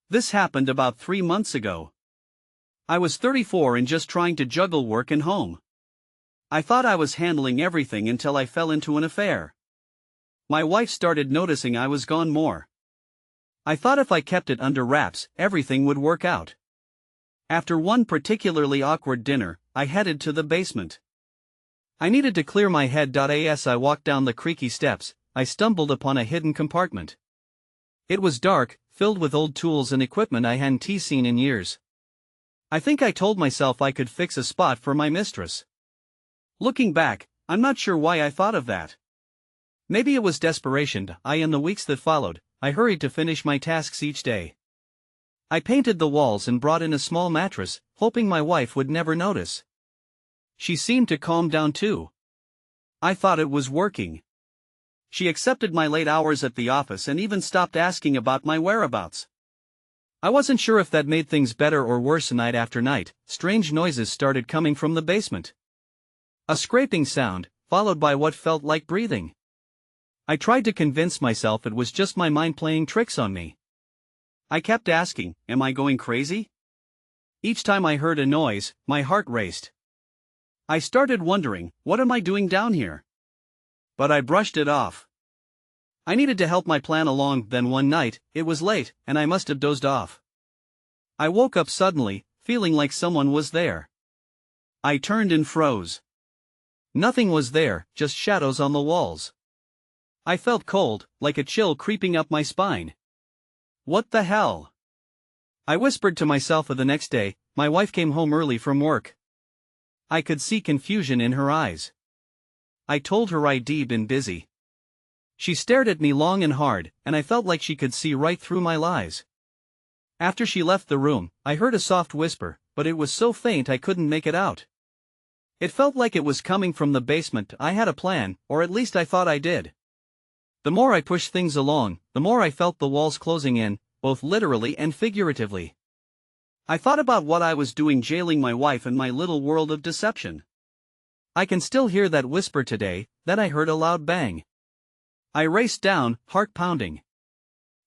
This happened about 3 months ago. I was 34 and just trying to juggle work and home. I thought I was handling everything until I fell into an affair. My wife started noticing I was gone more. I thought if I kept it under wraps, everything would work out. After one particularly awkward dinner, I headed to the basement. I needed to clear my head. As I walked down the creaky steps, I stumbled upon a hidden compartment. It was dark, filled with old tools and equipment I hadn't seen in years. I think I told myself I could fix a spot for my mistress. Looking back, I'm not sure why I thought of that. Maybe it was desperation. In the weeks that followed, I hurried to finish my tasks each day. I painted the walls and brought in a small mattress, hoping my wife would never notice. She seemed to calm down too. I thought it was working. She accepted my late hours at the office and even stopped asking about my whereabouts. I wasn't sure if that made things better or worse. Night after night, strange noises started coming from the basement. A scraping sound, followed by what felt like breathing. I tried to convince myself it was just my mind playing tricks on me. I kept asking, am I going crazy? Each time I heard a noise, my heart raced. I started wondering, what am I doing down here? But I brushed it off. I needed to help my plan along. Then one night, it was late, and I must have dozed off. I woke up suddenly, feeling like someone was there. I turned and froze. Nothing was there, just shadows on the walls. I felt cold, like a chill creeping up my spine. What the hell? I whispered to myself. The next day, my wife came home early from work. I could see confusion in her eyes. I told her I'd been busy. She stared at me long and hard, and I felt like she could see right through my lies. After she left the room, I heard a soft whisper, but it was so faint I couldn't make it out. It felt like it was coming from the basement. I had a plan, or at least I thought I did. The more I pushed things along, the more I felt the walls closing in, both literally and figuratively. I thought about what I was doing, jailing my wife in my little world of deception. I can still hear that whisper today. Then I heard a loud bang. I raced down, heart pounding.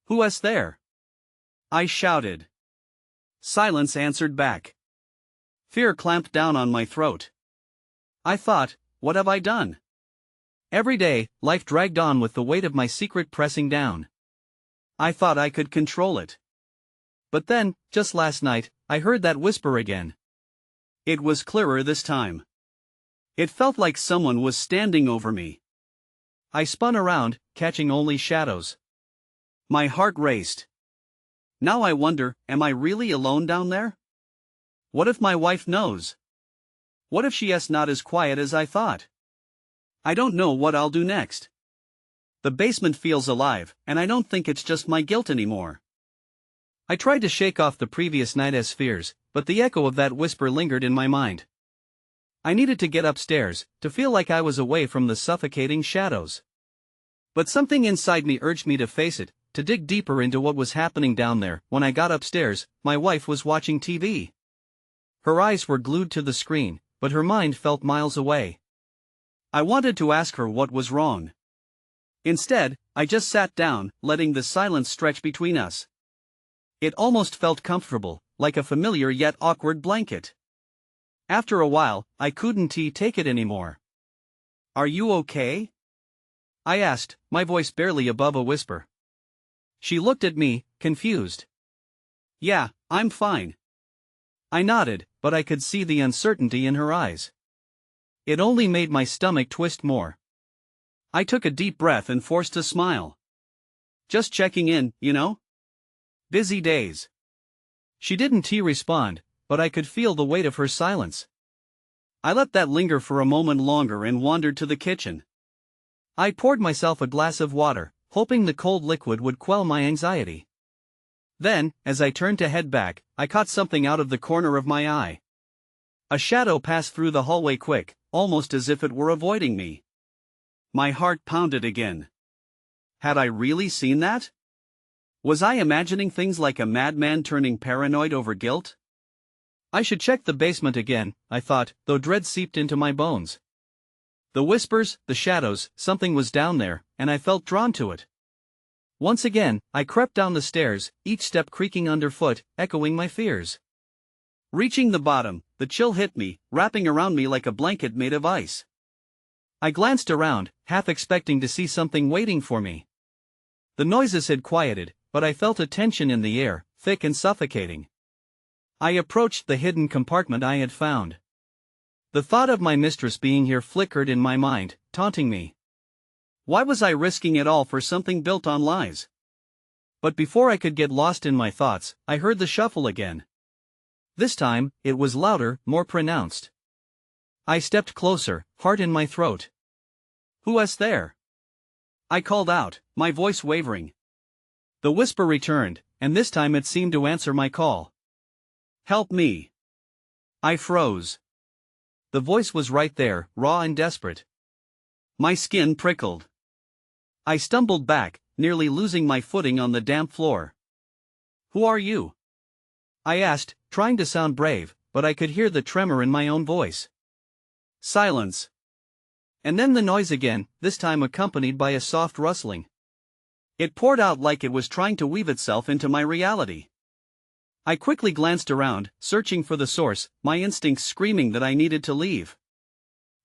"Who's there?" I shouted. Silence answered back. Fear clamped down on my throat. I thought, what have I done? Every day, life dragged on with the weight of my secret pressing down. I thought I could control it. But then, just last night, I heard that whisper again. It was clearer this time. It felt like someone was standing over me. I spun around, catching only shadows. My heart raced. Now I wonder, am I really alone down there? What if my wife knows? What if she is not as quiet as I thought? I don't know what I'll do next. The basement feels alive, and I don't think it's just my guilt anymore. I tried to shake off the previous night's fears, but the echo of that whisper lingered in my mind. I needed to get upstairs, to feel like I was away from the suffocating shadows. But something inside me urged me to face it, to dig deeper into what was happening down there. When I got upstairs, my wife was watching TV. Her eyes were glued to the screen, but her mind felt miles away. I wanted to ask her what was wrong. Instead, I just sat down, letting the silence stretch between us. It almost felt comfortable, like a familiar yet awkward blanket. After a while, I couldn't take it anymore. "Are you okay?" I asked, my voice barely above a whisper. She looked at me, confused. "Yeah, I'm fine." I nodded, but I could see the uncertainty in her eyes. It only made my stomach twist more. I took a deep breath and forced a smile. "Just checking in, you know? Busy days." She didn't respond, but I could feel the weight of her silence. I let that linger for a moment longer and wandered to the kitchen. I poured myself a glass of water, hoping the cold liquid would quell my anxiety. Then, as I turned to head back, I caught something out of the corner of my eye. A shadow passed through the hallway quick, almost as if it were avoiding me. My heart pounded again. Had I really seen that? Was I imagining things like a madman turning paranoid over guilt? I should check the basement again, I thought, though dread seeped into my bones. The whispers, the shadows, something was down there, and I felt drawn to it. Once again, I crept down the stairs, each step creaking underfoot, echoing my fears. Reaching the bottom, the chill hit me, wrapping around me like a blanket made of ice. I glanced around, half expecting to see something waiting for me. The noises had quieted, but I felt a tension in the air, thick and suffocating. I approached the hidden compartment I had found. The thought of my mistress being here flickered in my mind, taunting me. Why was I risking it all for something built on lies? But before I could get lost in my thoughts, I heard the shuffle again. This time, it was louder, more pronounced. I stepped closer, heart in my throat. "Who's there?" I called out, my voice wavering. The whisper returned, and this time it seemed to answer my call. "Help me." I froze. The voice was right there, raw and desperate. My skin prickled. I stumbled back, nearly losing my footing on the damp floor. "Who are you?" I asked, trying to sound brave, but I could hear the tremor in my own voice. Silence. And then the noise again, this time accompanied by a soft rustling. It poured out like it was trying to weave itself into my reality. I quickly glanced around, searching for the source, my instincts screaming that I needed to leave.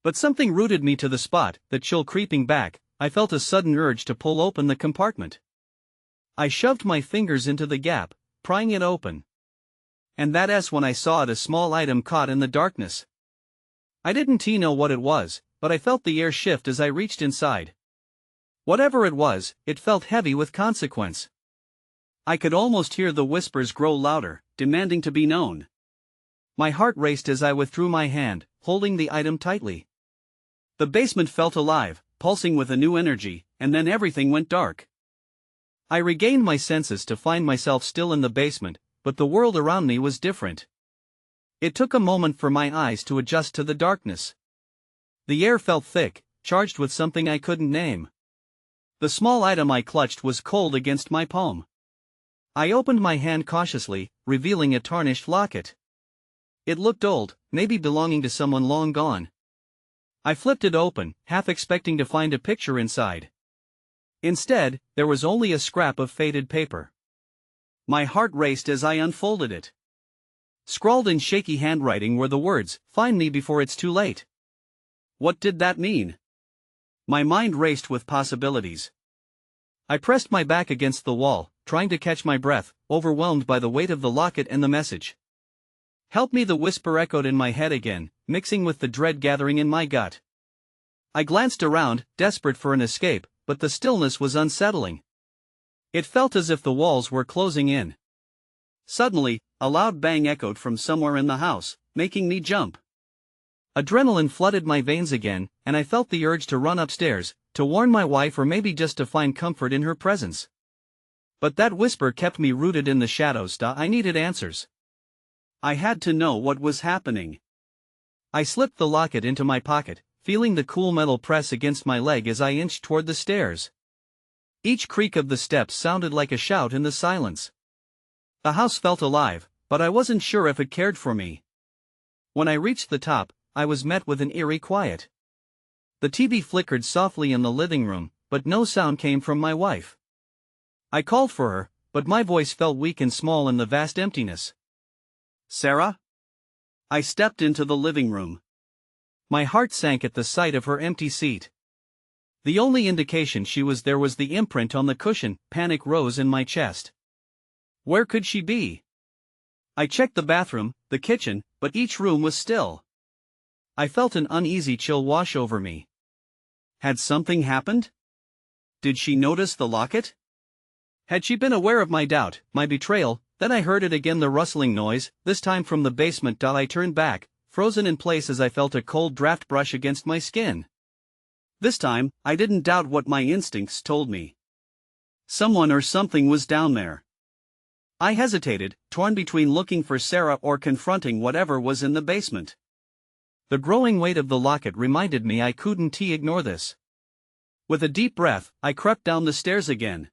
But something rooted me to the spot, the chill creeping back. I felt a sudden urge to pull open the compartment. I shoved my fingers into the gap, prying it open. And that's when I saw a small item caught in the darkness. I didn't know what it was, but I felt the air shift as I reached inside. Whatever it was, it felt heavy with consequence. I could almost hear the whispers grow louder, demanding to be known. My heart raced as I withdrew my hand, holding the item tightly. The basement felt alive, pulsing with a new energy, and then everything went dark. I regained my senses to find myself still in the basement, but the world around me was different. It took a moment for my eyes to adjust to the darkness. The air felt thick, charged with something I couldn't name. The small item I clutched was cold against my palm. I opened my hand cautiously, revealing a tarnished locket. It looked old, maybe belonging to someone long gone. I flipped it open, half expecting to find a picture inside. Instead, there was only a scrap of faded paper. My heart raced as I unfolded it. Scrawled in shaky handwriting were the words, "Find me before it's too late." What did that mean? My mind raced with possibilities. I pressed my back against the wall, trying to catch my breath, overwhelmed by the weight of the locket and the message. "Help me," the whisper echoed in my head again, mixing with the dread gathering in my gut. I glanced around, desperate for an escape, but the stillness was unsettling. It felt as if the walls were closing in. Suddenly, a loud bang echoed from somewhere in the house, making me jump. Adrenaline flooded my veins again, and I felt the urge to run upstairs, to warn my wife or maybe just to find comfort in her presence. But that whisper kept me rooted in the shadows. I needed answers. I had to know what was happening. I slipped the locket into my pocket, feeling the cool metal press against my leg as I inched toward the stairs. Each creak of the steps sounded like a shout in the silence. The house felt alive, but I wasn't sure if it cared for me. When I reached the top, I was met with an eerie quiet. The TV flickered softly in the living room, but no sound came from my wife. I called for her, but my voice felt weak and small in the vast emptiness. "Sarah?" I stepped into the living room. My heart sank at the sight of her empty seat. The only indication she was there was the imprint on the cushion. Panic rose in my chest. Where could she be? I checked the bathroom, the kitchen, but each room was still. I felt an uneasy chill wash over me. Had something happened? Did she notice the locket? Had she been aware of my doubt, my betrayal? Then I heard it again, the rustling noise, this time from the basement. I turned back, frozen in place as I felt a cold draft brush against my skin. This time, I didn't doubt what my instincts told me. Someone or something was down there. I hesitated, torn between looking for Sarah or confronting whatever was in the basement. The growing weight of the locket reminded me I couldn't ignore this. With a deep breath, I crept down the stairs again.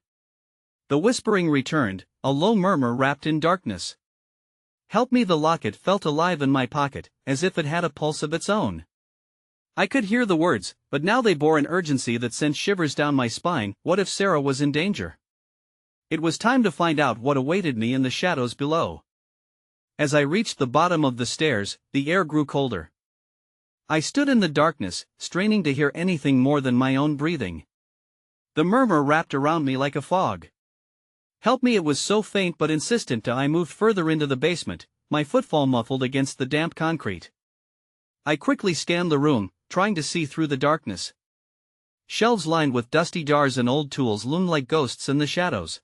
The whispering returned, a low murmur wrapped in darkness. "Help me." The locket felt alive in my pocket, as if it had a pulse of its own. I could hear the words, but now they bore an urgency that sent shivers down my spine. What if Sarah was in danger? It was time to find out what awaited me in the shadows below. As I reached the bottom of the stairs, the air grew colder. I stood in the darkness, straining to hear anything more than my own breathing. The murmur wrapped around me like a fog. Help me, it was so faint but insistent. I moved further into the basement, my footfall muffled against the damp concrete. I quickly scanned the room, trying to see through the darkness. Shelves lined with dusty jars and old tools loomed like ghosts in the shadows.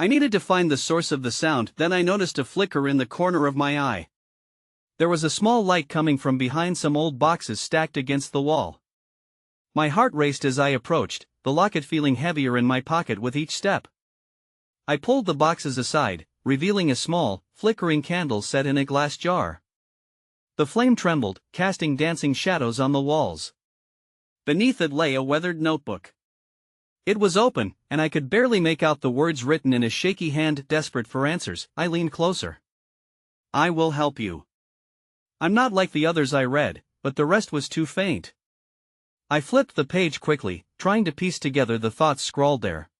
I needed to find the source of the sound, then I noticed a flicker in the corner of my eye. There was a small light coming from behind some old boxes stacked against the wall. My heart raced as I approached, the locket feeling heavier in my pocket with each step. I pulled the boxes aside, revealing a small, flickering candle set in a glass jar. The flame trembled, casting dancing shadows on the walls. Beneath it lay a weathered notebook. It was open, and I could barely make out the words written in a shaky hand. Desperate for answers, I leaned closer. "I will help you. I'm not like the others," I read, but the rest was too faint. I flipped the page quickly, trying to piece together the thoughts scrawled there.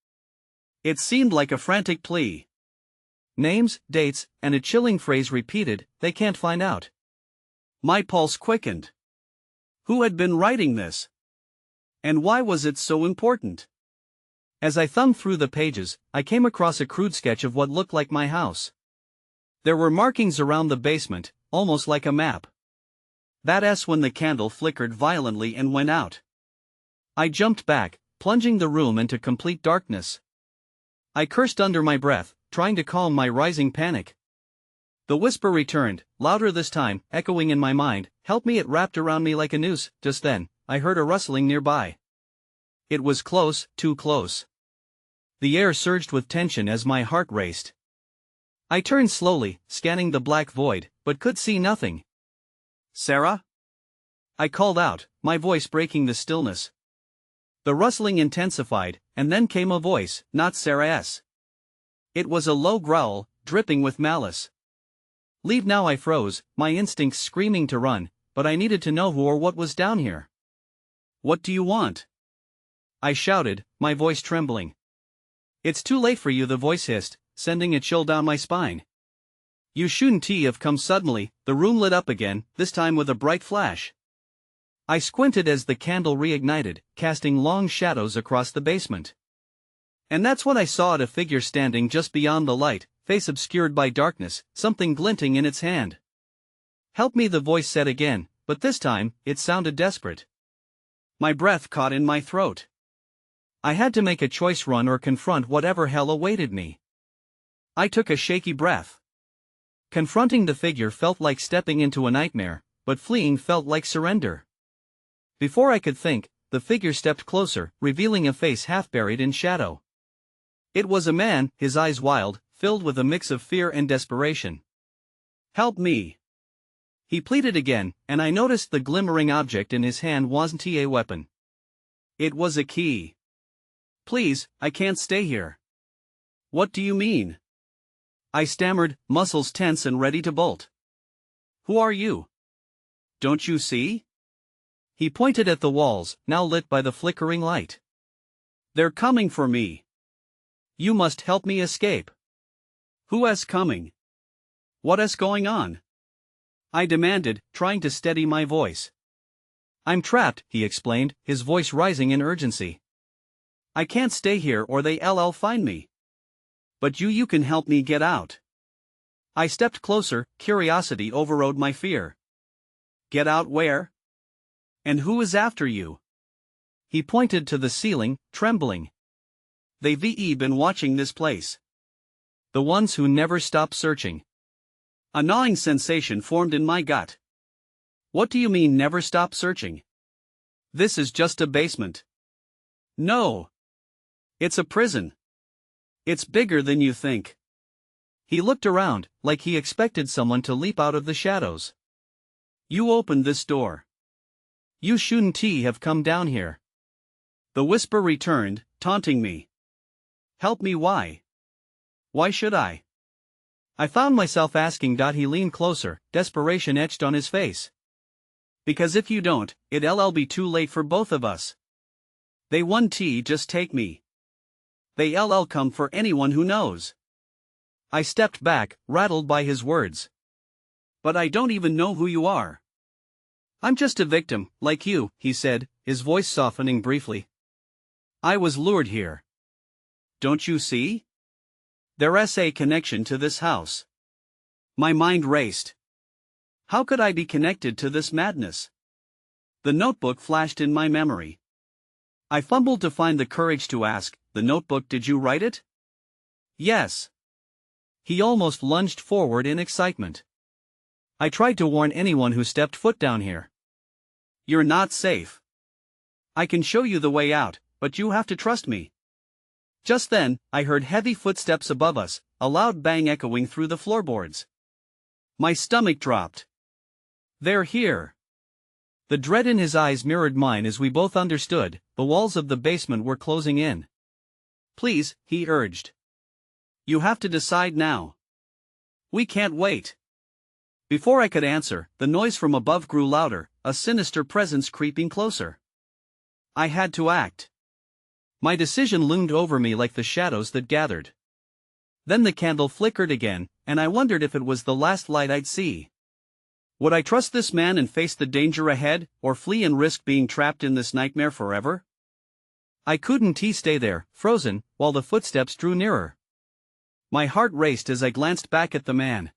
It seemed like a frantic plea. Names, dates, and a chilling phrase repeated, "They can't find out." My pulse quickened. Who had been writing this? And why was it so important? As I thumbed through the pages, I came across a crude sketch of what looked like my house. There were markings around the basement, almost like a map. That S when the candle flickered violently and went out. I jumped back, plunging the room into complete darkness. I cursed under my breath, trying to calm my rising panic. The whisper returned, louder this time, echoing in my mind, "Help me!" It wrapped around me like a noose. Just then, I heard a rustling nearby. It was close, too close. The air surged with tension as my heart raced. I turned slowly, scanning the black void, but could see nothing. "Sarah?" I called out, my voice breaking the stillness. The rustling intensified, and then came a voice, not Sarah's. It was a low growl, dripping with malice. "Leave now!" I froze, my instincts screaming to run, but I needed to know who or what was down here. "What do you want?" I shouted, my voice trembling. "It's too late for you," the voice hissed, sending a chill down my spine. "You shouldn't have come suddenly." The room lit up again, this time with a bright flash. I squinted as the candle reignited, casting long shadows across the basement. And that's when I saw a figure standing just beyond the light, face obscured by darkness, something glinting in its hand. "Help me," the voice said again, but this time, it sounded desperate. My breath caught in my throat. I had to make a choice: run or confront whatever hell awaited me. I took a shaky breath. Confronting the figure felt like stepping into a nightmare, but fleeing felt like surrender. Before I could think, the figure stepped closer, revealing a face half buried in shadow. It was a man, his eyes wild, filled with a mix of fear and desperation. "Help me!" he pleaded again, and I noticed the glimmering object in his hand wasn't a weapon. It was a key. "Please, I can't stay here." "What do you mean?" I stammered, muscles tense and ready to bolt. "Who are you? Don't you see?" He pointed at the walls, now lit by the flickering light. "They're coming for me. You must help me escape." "Who is coming? What is going on?" I demanded, trying to steady my voice. "I'm trapped," he explained, his voice rising in urgency. "I can't stay here or they'll find me. But you can help me get out." I stepped closer, curiosity overrode my fear. "Get out where? And who is after you?" He pointed to the ceiling, trembling. "They've been watching this place. The ones who never stop searching." A gnawing sensation formed in my gut. "What do you mean, never stop searching? This is just a basement." "No. It's a prison. It's bigger than you think." He looked around, like he expected someone to leap out of the shadows. "You opened this door. You shouldn't have come down here." The whisper returned, taunting me. "Help me, why? Why should I?" I found myself asking. He leaned closer, desperation etched on his face. "Because if you don't, it'll be too late for both of us. They won't just take me. They'll come for anyone who knows. I stepped back, rattled by his words. But I don't even know who you are. I'm just a victim, like you, he said, his voice softening briefly. I was lured here. Don't you see? There's a connection to this house. My mind raced. How could I be connected to this madness? The notebook flashed in my memory. I fumbled to find the courage to ask, the notebook, did you write it? Yes. He almost lunged forward in excitement. I tried to warn anyone who stepped foot down here. You're not safe. I can show you the way out, but you have to trust me. Just then, I heard heavy footsteps above us, a loud bang echoing through the floorboards. My stomach dropped. They're here. The dread in his eyes mirrored mine as we both understood, the walls of the basement were closing in. Please, he urged. You have to decide now. We can't wait. Before I could answer, the noise from above grew louder, a sinister presence creeping closer. I had to act. My decision loomed over me like the shadows that gathered. Then the candle flickered again, and I wondered if it was the last light I'd see. Would I trust this man and face the danger ahead, or flee and risk being trapped in this nightmare forever? I couldn't stay there, frozen, while the footsteps drew nearer. My heart raced as I glanced back at the man.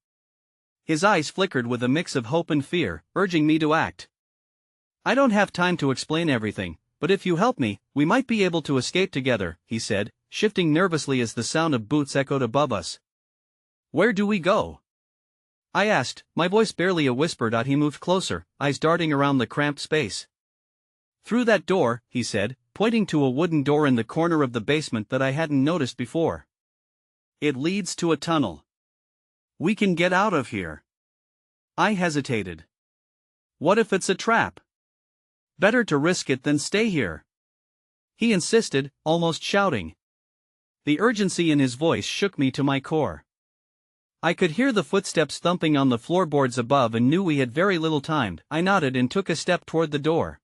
His eyes flickered with a mix of hope and fear, urging me to act. I don't have time to explain everything, but if you help me, we might be able to escape together, he said, shifting nervously as the sound of boots echoed above us. Where do we go? I asked, my voice barely a whisper. He moved closer, eyes darting around the cramped space. Through that door, he said, pointing to a wooden door in the corner of the basement that I hadn't noticed before. It leads to a tunnel. We can get out of here. I hesitated. What if it's a trap? Better to risk it than stay here. He insisted, almost shouting. The urgency in his voice shook me to my core. I could hear the footsteps thumping on the floorboards above and knew we had very little time. I nodded and took a step toward the door.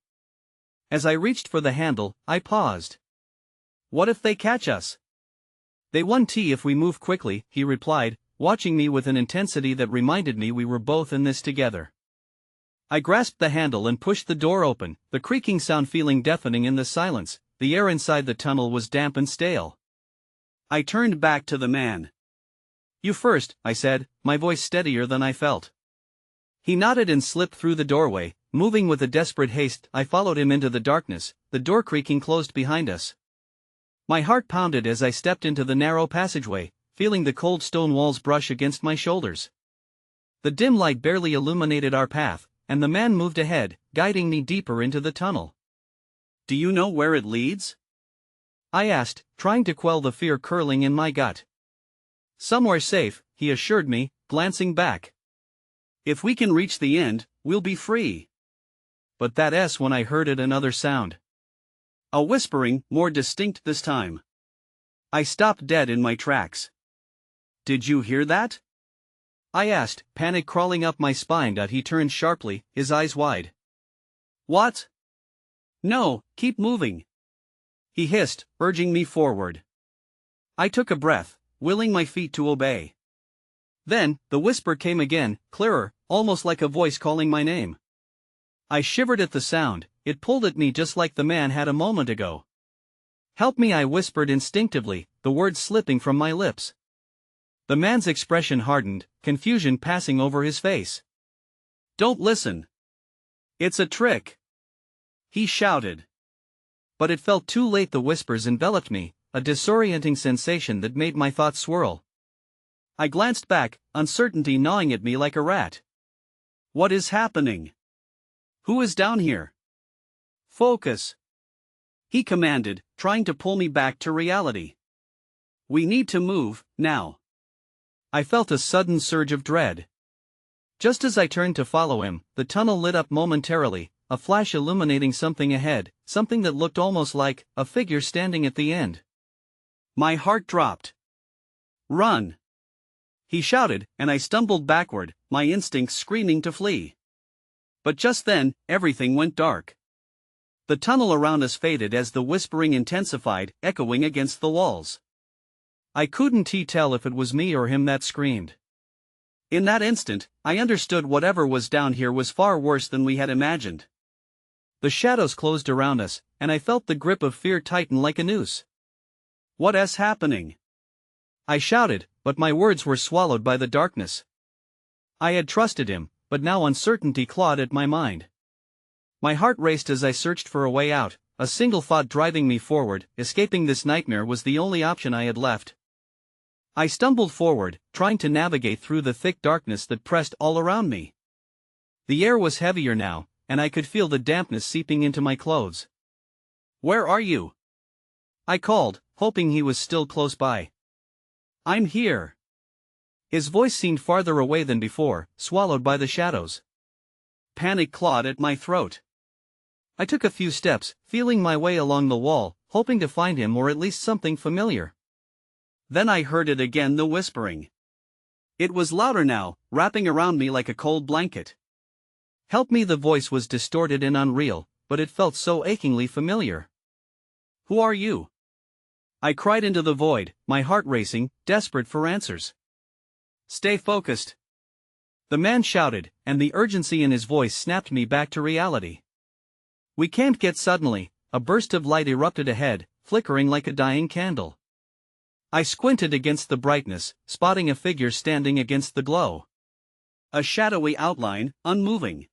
As I reached for the handle, I paused. What if they catch us? They won't if we move quickly, he replied, watching me with an intensity that reminded me we were both in this together. I grasped the handle and pushed the door open, the creaking sound feeling deafening in the silence. The air inside the tunnel was damp and stale. I turned back to the man. You first, I said, my voice steadier than I felt. He nodded and slipped through the doorway, moving with a desperate haste. I followed him into the darkness, the door creaking closed behind us. My heart pounded as I stepped into the narrow passageway, feeling the cold stone walls brush against my shoulders. The dim light barely illuminated our path, and the man moved ahead, guiding me deeper into the tunnel. Do you know where it leads? I asked, trying to quell the fear curling in my gut. Somewhere safe, he assured me, glancing back. If we can reach the end, we'll be free. But that's when I heard another sound. A whispering, more distinct this time. I stopped dead in my tracks. Did you hear that? I asked, panic crawling up my spine. He turned sharply, his eyes wide. What? No, keep moving. He hissed, urging me forward. I took a breath, willing my feet to obey. Then, the whisper came again, clearer, almost like a voice calling my name. I shivered at the sound. It pulled at me just like the man had a moment ago. Help me, I whispered instinctively, the words slipping from my lips. The man's expression hardened, confusion passing over his face. Don't listen. It's a trick. He shouted. But it felt too late. The whispers enveloped me, a disorienting sensation that made my thoughts swirl. I glanced back, uncertainty gnawing at me like a rat. What is happening? Who is down here? Focus. He commanded, trying to pull me back to reality. We need to move, now. I felt a sudden surge of dread. Just as I turned to follow him, the tunnel lit up momentarily, a flash illuminating something ahead, something that looked almost like a figure standing at the end. My heart dropped. Run! He shouted, and I stumbled backward, my instincts screaming to flee. But just then, everything went dark. The tunnel around us faded as the whispering intensified, echoing against the walls. I couldn't tell if it was me or him that screamed. In that instant, I understood whatever was down here was far worse than we had imagined. The shadows closed around us, and I felt the grip of fear tighten like a noose. "What's happening?" I shouted, but my words were swallowed by the darkness. I had trusted him, but now uncertainty clawed at my mind. My heart raced as I searched for a way out, a single thought driving me forward. Escaping this nightmare was the only option I had left. I stumbled forward, trying to navigate through the thick darkness that pressed all around me. The air was heavier now, and I could feel the dampness seeping into my clothes. "Where are you?" I called, hoping he was still close by. "I'm here." His voice seemed farther away than before, swallowed by the shadows. Panic clawed at my throat. I took a few steps, feeling my way along the wall, hoping to find him or at least something familiar. Then I heard it again, the whispering. It was louder now, wrapping around me like a cold blanket. "Help me." The voice was distorted and unreal, but it felt so achingly familiar. "Who are you?" I cried into the void, my heart racing, desperate for answers. "Stay focused," the man shouted, and the urgency in his voice snapped me back to reality. "We can't get." Suddenly, a burst of light erupted ahead, flickering like a dying candle. I squinted against the brightness, spotting a figure standing against the glow. A shadowy outline, unmoving.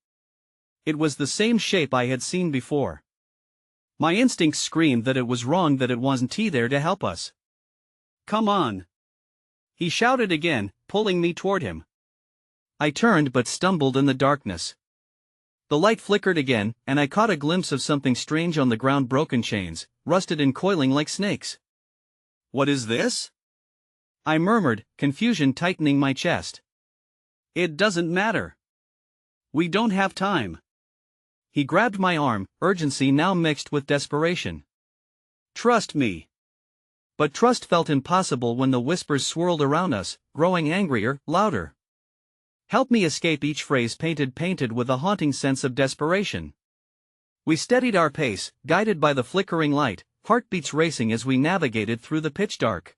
It was the same shape I had seen before. My instincts screamed that it was wrong, that it wasn't he there to help us. "Come on," he shouted again, pulling me toward him. I turned but stumbled in the darkness. The light flickered again, and I caught a glimpse of something strange on the ground. Broken chains, rusted and coiling like snakes. "What is this?" I murmured, confusion tightening my chest. "It doesn't matter. We don't have time." He grabbed my arm, urgency now mixed with desperation. "Trust me." But trust felt impossible when the whispers swirled around us, growing angrier, louder. "Help me escape." Each phrase painted with a haunting sense of desperation. We steadied our pace, guided by the flickering light, heartbeats racing as we navigated through the pitch dark.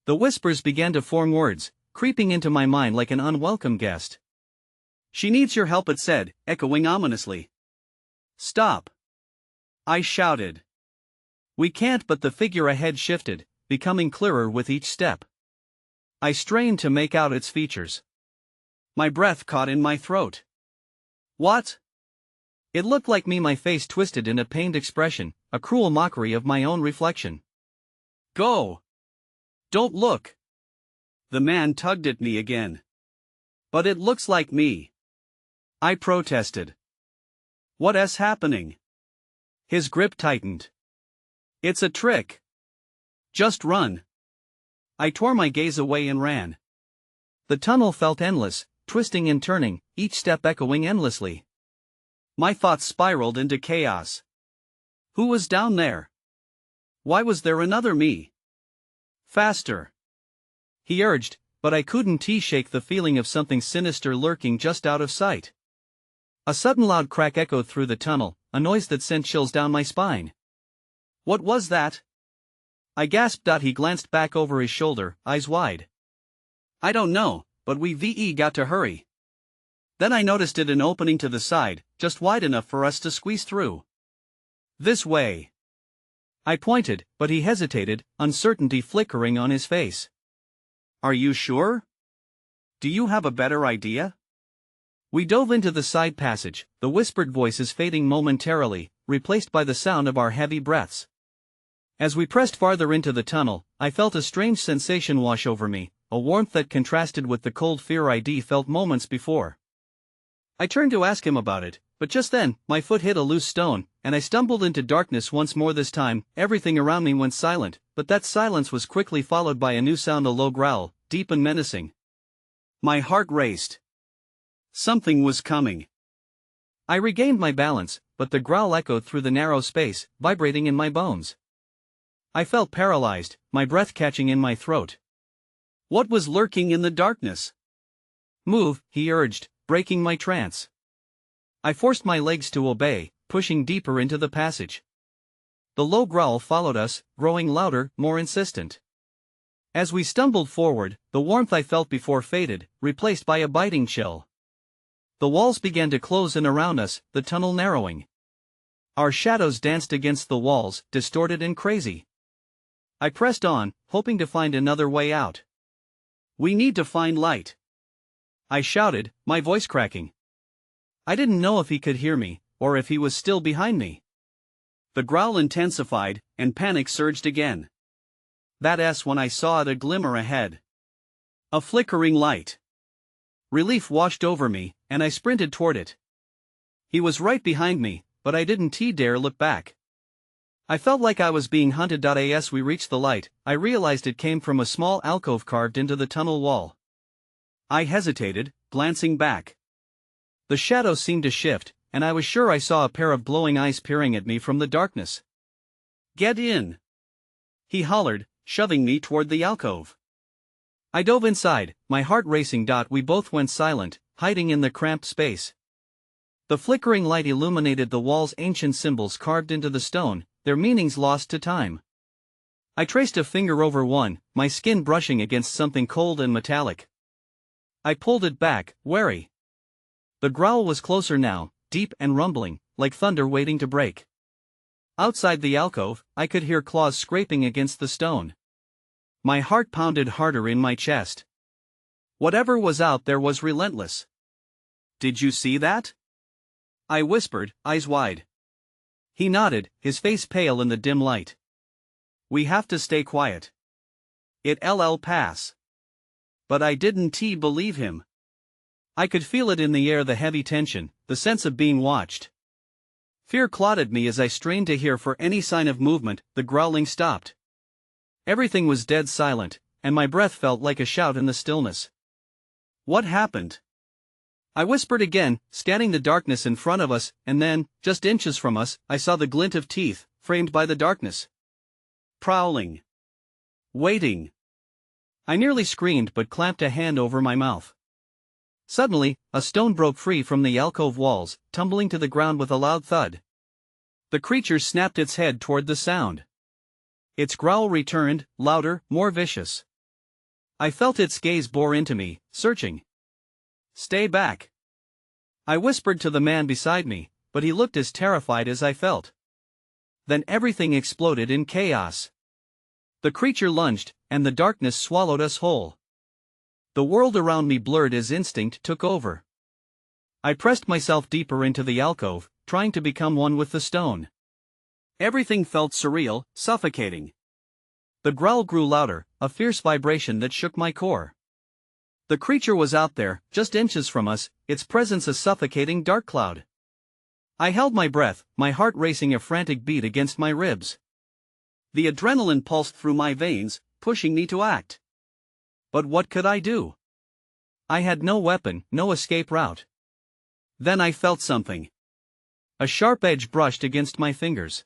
The whispers began to form words, creeping into my mind like an unwelcome guest. "She needs your help," it said, echoing ominously. "Stop," I shouted. "We can't." But the figure ahead shifted, becoming clearer with each step. I strained to make out its features. My breath caught in my throat. "What?" It looked like me, my face twisted in a pained expression, a cruel mockery of my own reflection. "Go! Don't look!" The man tugged at me again. "But it looks like me," I protested. "What's happening?" His grip tightened. "It's a trick. Just run." I tore my gaze away and ran. The tunnel felt endless, twisting and turning, each step echoing endlessly. My thoughts spiraled into chaos. Who was down there? Why was there another me? "Faster," he urged, but I couldn't shake the feeling of something sinister lurking just out of sight. A sudden loud crack echoed through the tunnel, a noise that sent chills down my spine. "What was that?" I gasped. He glanced back over his shoulder, eyes wide. "I don't know, but we've got to hurry." Then I noticed an opening to the side, just wide enough for us to squeeze through. "This way." I pointed, but he hesitated, uncertainty flickering on his face. "Are you sure? Do you have a better idea?" We dove into the side passage, the whispered voices fading momentarily, replaced by the sound of our heavy breaths. As we pressed farther into the tunnel, I felt a strange sensation wash over me, a warmth that contrasted with the cold fear I'd felt moments before. I turned to ask him about it, but just then, my foot hit a loose stone, and I stumbled into darkness once more. This time, everything around me went silent, but that silence was quickly followed by a new sound, a low growl, deep and menacing. My heart raced. Something was coming. I regained my balance, but the growl echoed through the narrow space, vibrating in my bones. I felt paralyzed, my breath catching in my throat. What was lurking in the darkness? "Move," he urged, breaking my trance. I forced my legs to obey, pushing deeper into the passage. The low growl followed us, growing louder, more insistent. As we stumbled forward, the warmth I felt before faded, replaced by a biting chill. The walls began to close in around us, the tunnel narrowing. Our shadows danced against the walls, distorted and crazy. I pressed on, hoping to find another way out. "We need to find light," I shouted, my voice cracking. I didn't know if he could hear me, or if he was still behind me. The growl intensified, and panic surged again. That's when I saw a glimmer ahead. A flickering light. Relief washed over me, and I sprinted toward it. He was right behind me, but I didn't dare look back. I felt like I was being hunted. As we reached the light, I realized it came from a small alcove carved into the tunnel wall. I hesitated, glancing back. The shadows seemed to shift, and I was sure I saw a pair of glowing eyes peering at me from the darkness. "Get in!" he hollered, shoving me toward the alcove. I dove inside, my heart racing. We both went silent, hiding in the cramped space. The flickering light illuminated the wall's ancient symbols carved into the stone, their meanings lost to time. I traced a finger over one, my skin brushing against something cold and metallic. I pulled it back, wary. The growl was closer now, deep and rumbling, like thunder waiting to break. Outside the alcove, I could hear claws scraping against the stone. My heart pounded harder in my chest. Whatever was out there was relentless. "Did you see that?" I whispered, eyes wide. He nodded, his face pale in the dim light. "We have to stay quiet. It'll pass." But I didn't believe him. I could feel it in the air, the heavy tension, the sense of being watched. Fear clotted me as I strained to hear for any sign of movement. The growling stopped. Everything was dead silent, and my breath felt like a shout in the stillness. "What happened?" I whispered again, scanning the darkness in front of us, and then, just inches from us, I saw the glint of teeth, framed by the darkness. Prowling. Waiting. I nearly screamed but clamped a hand over my mouth. Suddenly, a stone broke free from the alcove walls, tumbling to the ground with a loud thud. The creature snapped its head toward the sound. Its growl returned, louder, more vicious. I felt its gaze bore into me, searching. "Stay back," I whispered to the man beside me, but he looked as terrified as I felt. Then everything exploded in chaos. The creature lunged, and the darkness swallowed us whole. The world around me blurred as instinct took over. I pressed myself deeper into the alcove, trying to become one with the stone. Everything felt surreal, suffocating. The growl grew louder, a fierce vibration that shook my core. The creature was out there, just inches from us, its presence a suffocating dark cloud. I held my breath, my heart racing a frantic beat against my ribs. The adrenaline pulsed through my veins, pushing me to act. But what could I do? I had no weapon, no escape route. Then I felt something. A sharp edge brushed against my fingers.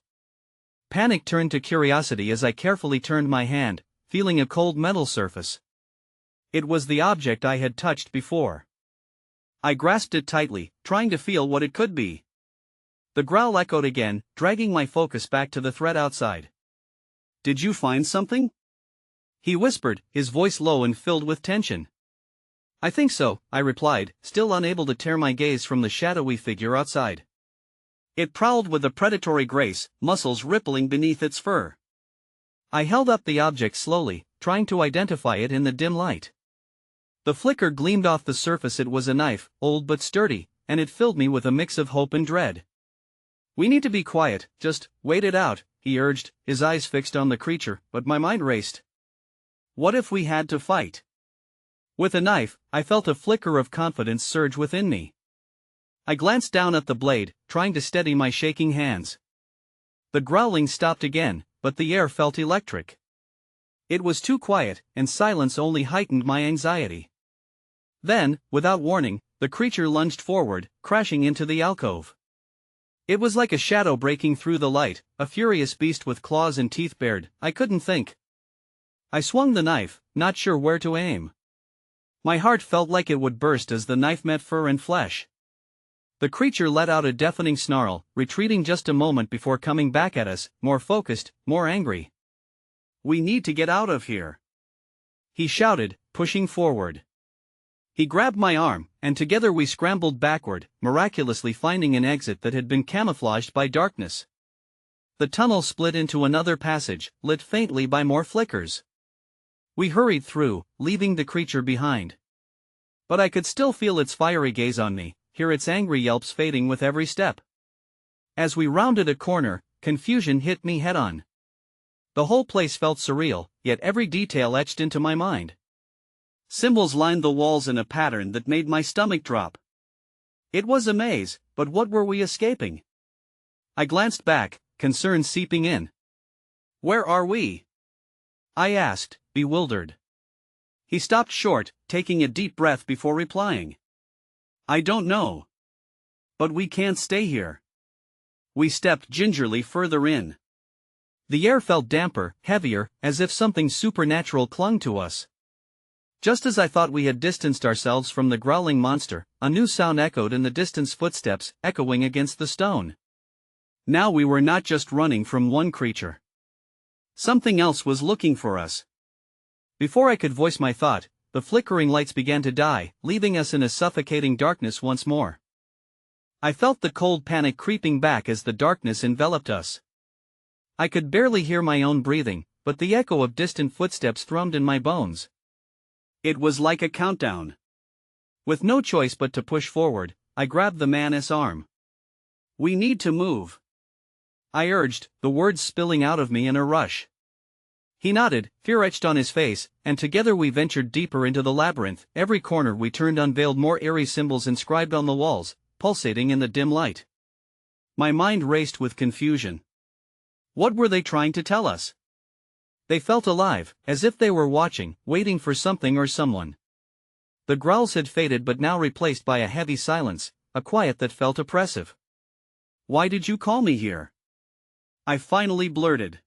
Panic turned to curiosity as I carefully turned my hand, feeling a cold metal surface. It was the object I had touched before. I grasped it tightly, trying to feel what it could be. The growl echoed again, dragging my focus back to the threat outside. "Did you find something?" he whispered, his voice low and filled with tension. "I think so," I replied, still unable to tear my gaze from the shadowy figure outside. It prowled with a predatory grace, muscles rippling beneath its fur. I held up the object slowly, trying to identify it in the dim light. The flicker gleamed off the surface. It was a knife, old but sturdy, and it filled me with a mix of hope and dread. "We need to be quiet, just wait it out," he urged, his eyes fixed on the creature, but my mind raced. What if we had to fight? With a knife, I felt a flicker of confidence surge within me. I glanced down at the blade, trying to steady my shaking hands. The growling stopped again, but the air felt electric. It was too quiet, and silence only heightened my anxiety. Then, without warning, the creature lunged forward, crashing into the alcove. It was like a shadow breaking through the light, a furious beast with claws and teeth bared. I couldn't think. I swung the knife, not sure where to aim. My heart felt like it would burst as the knife met fur and flesh. The creature let out a deafening snarl, retreating just a moment before coming back at us, more focused, more angry. "We need to get out of here." he shouted, pushing forward. He grabbed my arm, and together we scrambled backward, miraculously finding an exit that had been camouflaged by darkness. The tunnel split into another passage, lit faintly by more flickers. We hurried through, leaving the creature behind. But I could still feel its fiery gaze on me, hear its angry yelps fading with every step. As we rounded a corner, confusion hit me head-on. The whole place felt surreal, yet every detail etched into my mind. Symbols lined the walls in a pattern that made my stomach drop. It was a maze, but what were we escaping? I glanced back, concern seeping in. "Where are we?" I asked, bewildered. He stopped short, taking a deep breath before replying. "I don't know. But we can't stay here." We stepped gingerly further in. The air felt damper, heavier, as if something supernatural clung to us. Just as I thought we had distanced ourselves from the growling monster, a new sound echoed in the distance, footsteps echoing against the stone. Now we were not just running from one creature. Something else was looking for us. Before I could voice my thought, the flickering lights began to die, leaving us in a suffocating darkness once more. I felt the cold panic creeping back as the darkness enveloped us. I could barely hear my own breathing, but the echo of distant footsteps thrummed in my bones. It was like a countdown. With no choice but to push forward, I grabbed the man's arm. "We need to move," I urged, the words spilling out of me in a rush. He nodded, fear etched on his face, and together we ventured deeper into the labyrinth. Every corner we turned unveiled more eerie symbols inscribed on the walls, pulsating in the dim light. My mind raced with confusion. What were they trying to tell us? They felt alive, as if they were watching, waiting for something or someone. The growls had faded but now replaced by a heavy silence, a quiet that felt oppressive. "Why did you call me here?" I finally blurted.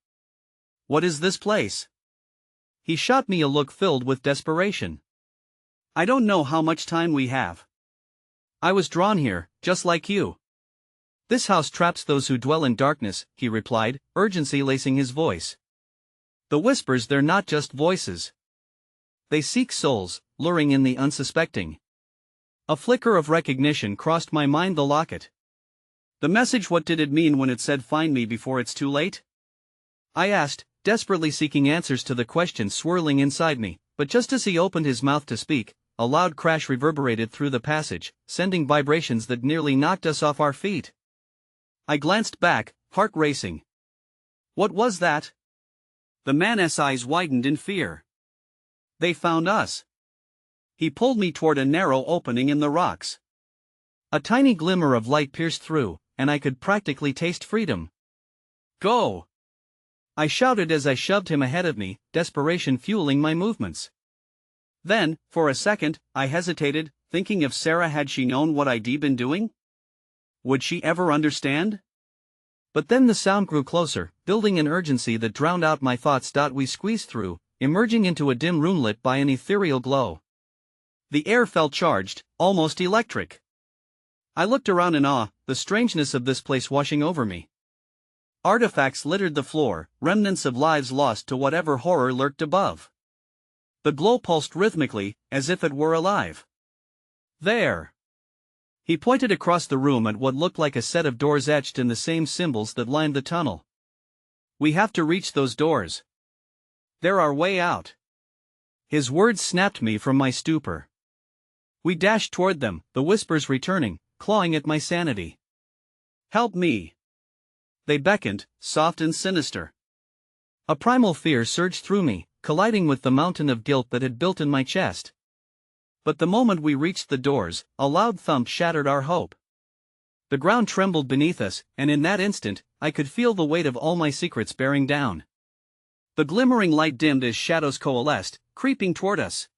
"What is this place?" He shot me a look filled with desperation. "I don't know how much time we have. I was drawn here, just like you." "This house traps those who dwell in darkness," he replied, urgency lacing his voice. "The whispers, they're not just voices. They seek souls, luring in the unsuspecting." A flicker of recognition crossed my mind. The locket. The message, what did it mean when it said "find me before it's too late"? I asked, desperately seeking answers to the questions swirling inside me, but just as he opened his mouth to speak, a loud crash reverberated through the passage, sending vibrations that nearly knocked us off our feet. I glanced back, heart racing. What was that? The man's eyes widened in fear. "They found us." He pulled me toward a narrow opening in the rocks. A tiny glimmer of light pierced through, and I could practically taste freedom. "Go!" I shouted as I shoved him ahead of me, desperation fueling my movements. Then, for a second, I hesitated, thinking if Sarah had she known what I'd been doing? Would she ever understand? But then the sound grew closer, building an urgency that drowned out my thoughts. We squeezed through, emerging into a dim room lit by an ethereal glow. The air felt charged, almost electric. I looked around in awe, the strangeness of this place washing over me. Artifacts littered the floor, remnants of lives lost to whatever horror lurked above. The glow pulsed rhythmically, as if it were alive. "There!" He pointed across the room at what looked like a set of doors etched in the same symbols that lined the tunnel. "We have to reach those doors. They're our way out." His words snapped me from my stupor. We dashed toward them, the whispers returning, clawing at my sanity. "Help me!" They beckoned, soft and sinister. A primal fear surged through me, colliding with the mountain of guilt that had built in my chest. But the moment we reached the doors, a loud thump shattered our hope. The ground trembled beneath us, and in that instant, I could feel the weight of all my secrets bearing down. The glimmering light dimmed as shadows coalesced, creeping toward us.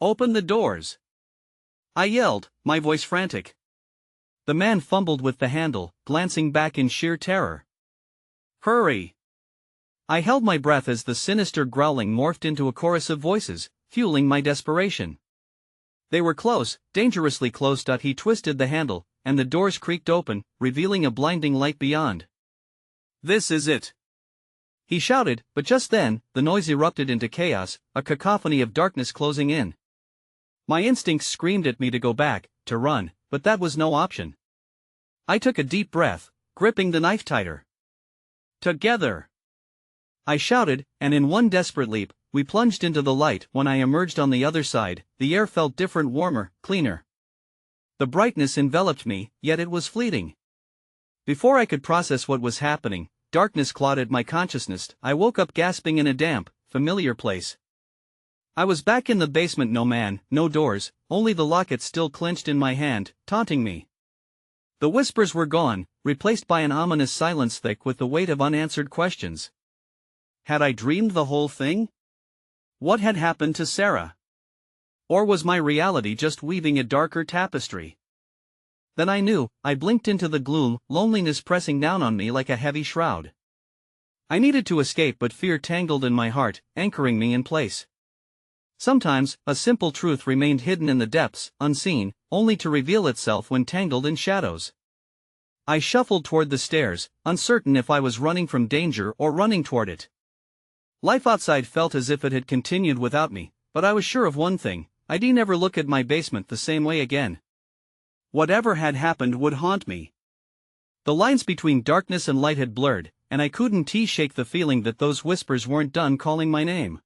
"Open the doors!" I yelled, my voice frantic. The man fumbled with the handle, glancing back in sheer terror. "Hurry!" I held my breath as the sinister growling morphed into a chorus of voices, fueling my desperation. They were close, dangerously close. He twisted the handle, and the doors creaked open, revealing a blinding light beyond. "This is it." He shouted, but just then, the noise erupted into chaos, a cacophony of darkness closing in. My instincts screamed at me to go back, to run, but that was no option. I took a deep breath, gripping the knife tighter. Together! I shouted, and in one desperate leap, we plunged into the light. When I emerged on the other side, the air felt different, warmer, cleaner. The brightness enveloped me, yet it was fleeting. Before I could process what was happening, darkness clouded my consciousness. I woke up gasping in a damp, familiar place. I was back in the basement, no man, no doors, only the locket still clenched in my hand, taunting me. The whispers were gone, replaced by an ominous silence thick with the weight of unanswered questions. Had I dreamed the whole thing? What had happened to Sarah? Or was my reality just weaving a darker tapestry? Then I knew. I blinked into the gloom, loneliness pressing down on me like a heavy shroud. I needed to escape, but fear tangled in my heart, anchoring me in place. Sometimes, a simple truth remained hidden in the depths, unseen, only to reveal itself when tangled in shadows. I shuffled toward the stairs, uncertain if I was running from danger or running toward it. Life outside felt as if it had continued without me, but I was sure of one thing: I'd never look at my basement the same way again. Whatever had happened would haunt me. The lines between darkness and light had blurred, and I couldn't shake the feeling that those whispers weren't done calling my name.